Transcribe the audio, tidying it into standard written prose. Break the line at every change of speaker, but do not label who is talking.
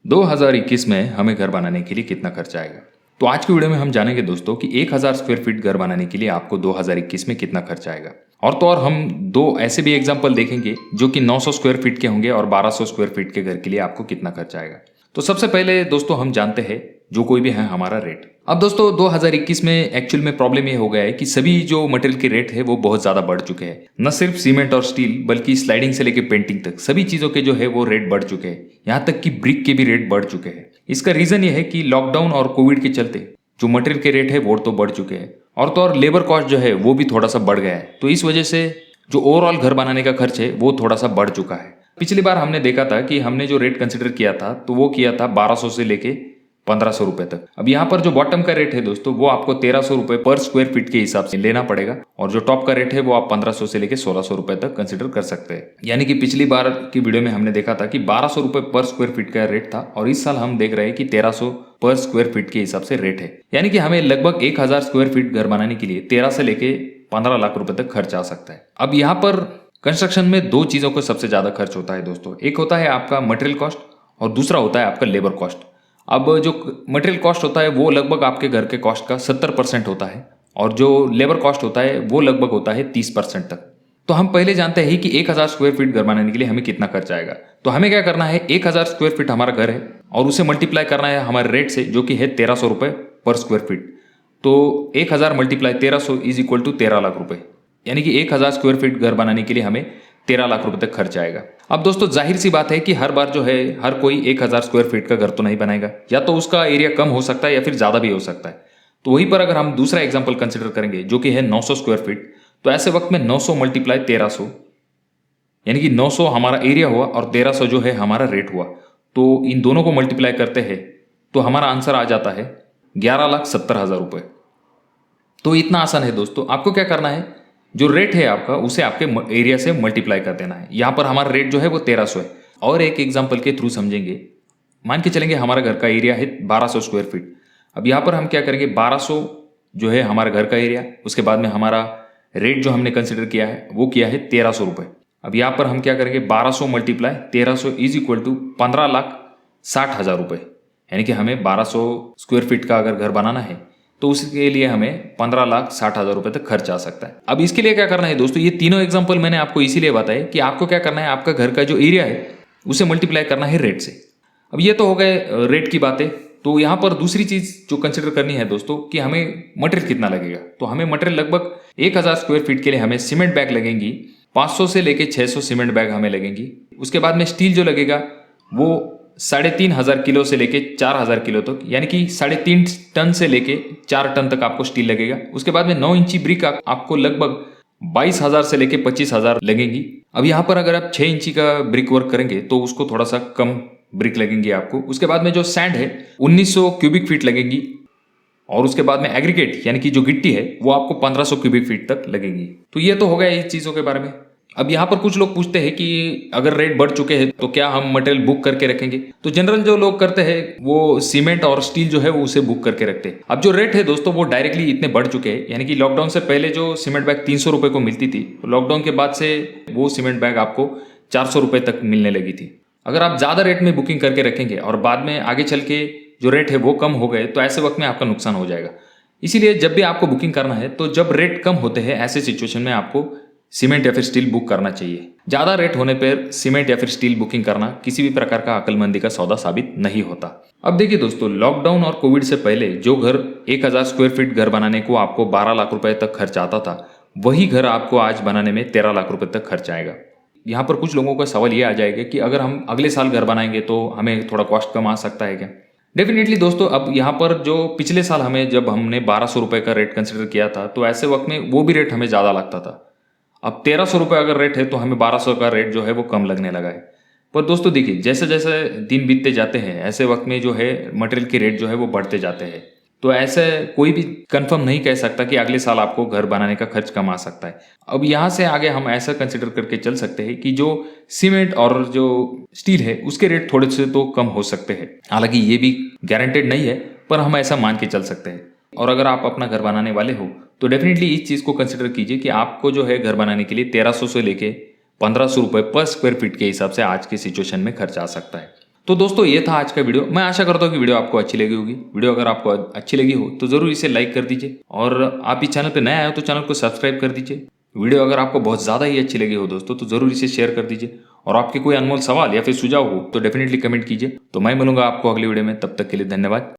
2021 में हमें घर बनाने के लिए कितना खर्चा आएगा। तो आज की वीडियो में हम जानेंगे दोस्तों कि 1000 स्क्वायर फीट घर बनाने के लिए आपको 2021 में कितना खर्चा आएगा। और तो और हम दो ऐसे भी एग्जांपल देखेंगे जो कि 900 स्क्वायर फीट के होंगे और 1200 स्क्वायर फीट के घर के लिए आपको कितना खर्चा आएगा। तो सबसे पहले दोस्तों हम जानते हैं जो कोई भी है हमारा रेट। अब दोस्तों 2021 में एक्चुअल में प्रॉब्लम ये हो गया है कि सभी जो मटेरियल के रेट है वो बहुत ज्यादा बढ़ चुके हैं। न सिर्फ सीमेंट और स्टील बल्कि स्लाइडिंग से लेकर पेंटिंग तक सभी चीजों के जो है वो रेट बढ़ चुके हैं। यहाँ तक कि ब्रिक के भी रेट बढ़ चुके हैं। इसका रीजन ये है कि लॉकडाउन और कोविड के चलते जो मटेरियल के रेट है वो तो बढ़ चुके हैं और तो और लेबर कॉस्ट जो है वो भी थोड़ा सा बढ़ गया है। तो इस वजह से जो ओवरऑल घर बनाने का खर्च है वो थोड़ा सा बढ़ चुका है। पिछली बार हमने देखा था कि हमने जो रेट कंसिडर किया था तो वो किया था 1200 से लेके 1500 रुपए तक। अब यहाँ पर जो बॉटम का रेट है दोस्तों वो आपको 1300 रुपए पर स्क्वायर फीट के हिसाब से लेना पड़ेगा और जो टॉप का रेट है वो आप 1500 से लेके 1600 रुपए तक कंसिडर कर सकते हैं। यानी कि पिछली बार की वीडियो में हमने देखा था कि 1200 रुपए पर स्क्वायर फीट का रेट था और इस साल हम देख रहे हैं कि 1300 पर स्क्वायर फीट के हिसाब से रेट है। यानी कि हमें लगभग 1000 स्क्वायर फीट घर बनाने के लिए 13 से लेके 15 लाख रुपए तक खर्च आ सकता है। अब यहाँ पर कंस्ट्रक्शन में दो चीजों को सबसे ज्यादा खर्च होता है दोस्तों। एक होता है आपका मटेरियल कॉस्ट और दूसरा होता है आपका लेबर कॉस्ट। अब जो मटेरियल कॉस्ट होता है वो लगभग आपके घर के कॉस्ट का 70% होता है और जो लेबर कॉस्ट होता है वो लगभग होता है 30% तक। तो हम पहले जानते हैं कि 1000 स्क्वायर फीट घर बनाने के लिए हमें कितना खर्च आएगा। तो हमें क्या करना है, 1000 स्क्वायर फीट हमारा घर है और उसे मल्टीप्लाई करना है हमारे रेट से जो कि है 1300 रुपए पर स्क्वायर फीट। तो 1000 multiply 1300 is equal to 13 lakh रुपए। यानी कि 1000 स्क्वायर फीट घर बनाने के लिए हमें 13 लाख रुपए तक खर्च आएगा। अब दोस्तों जाहिर सी बात है कि हर बार जो है हर कोई 1000 स्क्वायर फीट का घर तो नहीं बनाएगा, या तो उसका एरिया कम हो सकता है या फिर ज्यादा भी हो सकता है। तो वहीं पर अगर हम दूसरा एग्जांपल कंसिडर करेंगे जो कि है 900 स्क्वायर फीट, तो ऐसे वक्त में 900 मल्टीप्लाई 1300 यानी कि 900 हमारा एरिया हुआ और 1300 जो है हमारा रेट हुआ। तो इन दोनों को मल्टीप्लाई करते हैं तो हमारा आंसर आ जाता है 11,70,000 रुपए। तो इतना आसान है दोस्तों। आपको क्या करना है, जो रेट है आपका उसे आपके एरिया से मल्टीप्लाई कर देना है। यहाँ पर हमारा रेट जो है वो 1300 है। और एक एग्जांपल के थ्रू समझेंगे। मान के चलेंगे हमारा घर का एरिया है 1200 स्क्वायर फीट। अब यहाँ पर हम क्या करेंगे, 1200 जो है हमारा घर का एरिया, उसके बाद में हमारा रेट जो हमने कंसिडर किया है वो किया है 1300 रुपये। अब यहाँ पर हम क्या करेंगे, 1200 मल्टीप्लाई 1300 इज इक्वल टू 15,60,000 रुपये। यानी कि हमें 1200 स्क्वायर फीट का अगर घर बनाना है तो उसके लिए हमें 15,60,000 रुपए तक खर्च आ सकता है। अब इसके लिए क्या करना है दोस्तों, ये तीनों एग्जांपल मैंने आपको इसीलिए बताया कि आपको क्या करना है, आपका घर का जो एरिया है उसे मल्टीप्लाई करना है रेट से। अब ये तो हो गए रेट की बातें। तो यहाँ पर दूसरी चीज जो कंसिडर करनी है दोस्तों कि हमें मटेरियल कितना लगेगा। तो हमें मटेरियल लगभग 1000 स्क्वायर फीट के लिए हमें सीमेंट बैग लगेंगी 500 से लेके 600 सीमेंट बैग हमें लगेंगी। उसके बाद में स्टील जो लगेगा वो 3,500 किलो से लेके 4,000 किलो तक, यानी कि 3.5 टन से लेके 4 टन तक आपको स्टील लगेगा। उसके बाद में 9 इंची ब्रिक आपको लगभग 22,000 से लेके 25,000 लगेंगी। अब यहाँ पर अगर आप 6 इंची का ब्रिक वर्क करेंगे तो उसको थोड़ा सा कम ब्रिक लगेंगी आपको। उसके बाद में जो सैंड है 1900 क्यूबिक फीट लगेंगी और उसके बाद में एग्रीगेट यानी कि जो गिट्टी है वो आपको 1500 क्यूबिक फीट तक लगेंगी। तो ये तो हो गया इस चीजों के बारे में। अब यहाँ पर कुछ लोग पूछते हैं कि अगर रेट बढ़ चुके हैं तो क्या हम मटेरियल बुक करके रखेंगे। तो जनरल जो लोग करते हैं वो सीमेंट और स्टील जो है वो उसे बुक करके रखते हैं। अब जो रेट है दोस्तों वो डायरेक्टली इतने बढ़ चुके हैं, यानी कि लॉकडाउन से पहले जो सीमेंट बैग 300 रुपए को मिलती थी, तो लॉकडाउन के बाद से वो सीमेंट बैग आपको 400 रुपए तक मिलने लगी थी। अगर आप ज्यादा रेट में बुकिंग करके रखेंगे और बाद में आगे चल के जो रेट है वो कम हो गए तो ऐसे वक्त में आपका नुकसान हो जाएगा। इसीलिए जब भी आपको बुकिंग करना है तो जब रेट कम होते हैं ऐसे सिचुएशन में आपको सीमेंट या फिर स्टील बुक करना चाहिए। ज्यादा रेट होने पर सीमेंट या फिर स्टील बुकिंग करना किसी भी प्रकार का अक्लमंदी का सौदा साबित नहीं होता। अब देखिए दोस्तों, लॉकडाउन और कोविड से पहले जो घर 1000 स्क्वायर फीट घर बनाने को आपको 12 लाख रुपए तक खर्च आता था, वही घर आपको आज बनाने में 13 लाख रुपए तक खर्च आएगा। यहाँ पर कुछ लोगों का सवाल ये आ जाएगा कि अगर हम अगले साल घर बनाएंगे तो हमें थोड़ा कॉस्ट कम आ सकता है क्या। डेफिनेटली दोस्तों, अब यहाँ पर जो पिछले साल हमें जब हमने 1200 रुपए का रेट कंसिडर किया था तो ऐसे वक्त में वो भी रेट हमें ज्यादा लगता था। अब 1300 रुपये अगर रेट है तो हमें 1200 का रेट जो है वो कम लगने लगा है। पर दोस्तों देखिए, जैसे जैसे दिन बीतते जाते हैं ऐसे वक्त में जो है मटेरियल के रेट जो है वो बढ़ते जाते हैं। तो ऐसे कोई भी कंफर्म नहीं कह सकता कि अगले साल आपको घर बनाने का खर्च कम आ सकता है। अब यहाँ से आगे हम ऐसा कंसिडर करके चल सकते हैं कि जो सीमेंट और जो स्टील है उसके रेट थोड़े से तो कम हो सकते हैं। हालांकि ये भी गारंटेड नहीं है पर हम ऐसा मान के चल सकते हैं। और अगर आप अपना घर बनाने वाले हो तो डेफिनेटली इस चीज को कंसिडर कीजिए कि आपको जो है घर बनाने के लिए 1300 से लेके 1500 रुपए पर स्क्वायर फीट के हिसाब से आज के सिचुएशन में खर्च आ सकता है। तो दोस्तों ये था आज का वीडियो। मैं आशा करता हूँ कि वीडियो आपको अच्छी लगी होगी। वीडियो अगर आपको अच्छी लगी हो तो जरूर इसे लाइक कर दीजिए, और आप इस चैनल पे नए आए हो तो चैनल को सब्सक्राइब कर दीजिए। वीडियो अगर आपको बहुत ज़्यादा ही अच्छी लगी हो दोस्तों तो जरूर इसे शेयर कर दीजिए, और आपके कोई अनमोल सवाल या फिर सुझाव हो तो डेफिनेटली कमेंट कीजिए। तो मैं मिलूंगा आपको अगली वीडियो में, तब तक के लिए धन्यवाद।